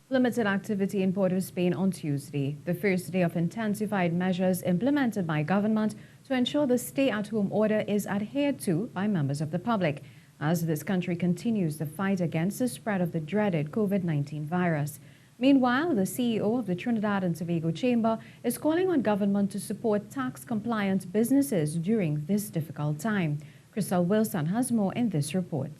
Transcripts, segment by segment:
Limited activity in Port of Spain on Tuesday, the first day of intensified measures implemented by government to ensure the stay-at-home order is adhered to by members of the public, as this country continues the fight against the spread of the dreaded COVID-19 virus. Meanwhile, the CEO of the Trinidad and Tobago Chamber is calling on government to support tax-compliant businesses during this difficult time. Khrystal Wilson has more in this report.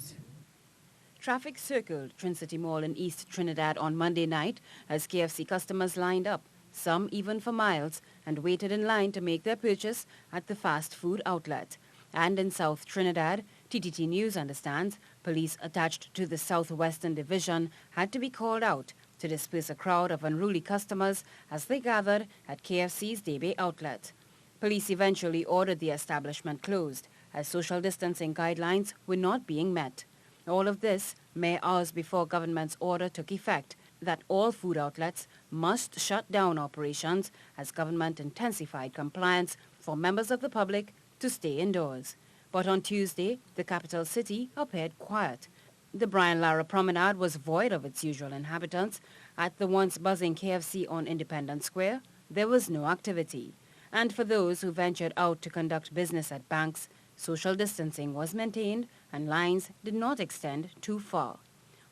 Traffic circled Trinity Mall in East Trinidad on Monday night as KFC customers lined up, some even for miles, and waited in line to make their purchase at the fast food outlet. And in South Trinidad, TTT News understands police attached to the Southwestern Division had to be called out to disperse a crowd of unruly customers as they gathered at KFC's Day Bay outlet. Police eventually ordered the establishment closed as social distancing guidelines were not being met. All of this mere hours before government's order took effect that all food outlets must shut down operations as government intensified compliance for members of the public to stay indoors. But on Tuesday, the capital city appeared quiet. The Brian Lara Promenade was void of its usual inhabitants. At the once buzzing KFC on Independence Square, there was no activity. And for those who ventured out to conduct business at banks, social distancing was maintained and lines did not extend too far.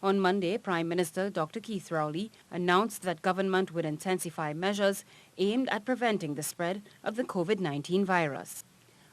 On Monday, Prime Minister Dr. Keith Rowley announced that government would intensify measures aimed at preventing the spread of the COVID-19 virus.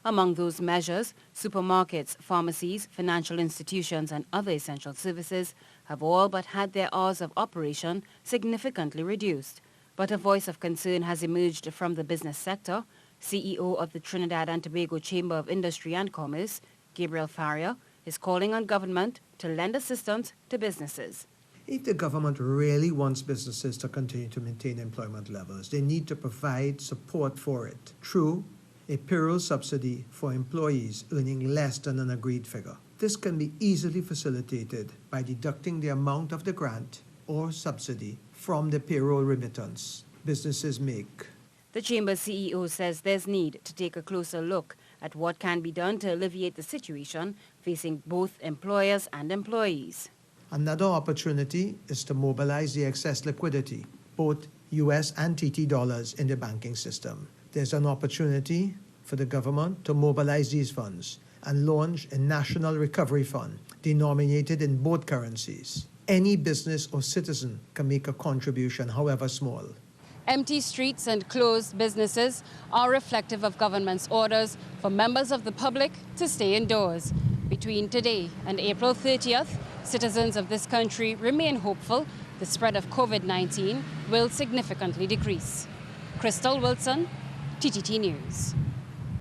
Among those measures, supermarkets, pharmacies, financial institutions and other essential services have all but had their hours of operation significantly reduced. But a voice of concern has emerged from the business sector. CEO of the Trinidad and Tobago Chamber of Industry and Commerce, GABRIEL FARIA, is calling on government to lend assistance to businesses. If the government really wants businesses to continue to maintain employment levels, they need to provide support for it through a payroll subsidy for employees earning less than an agreed figure. This can be easily facilitated by deducting the amount of the grant or subsidy from the payroll remittance businesses make. The Chamber CEO says there's need to take a closer look at what can be done to alleviate the situation facing both employers and employees. Another opportunity is to mobilize the excess liquidity, both US and TT dollars in the banking system. There's an opportunity for the government to mobilize these funds and launch a national recovery fund denominated in both currencies. Any business or citizen can make a contribution, however small. Empty streets and closed businesses are reflective of government's orders for members of the public to stay indoors. Between today and April 30th, citizens of this country remain hopeful the spread of COVID-19 will significantly decrease. Khrystal Wilson, TTT News.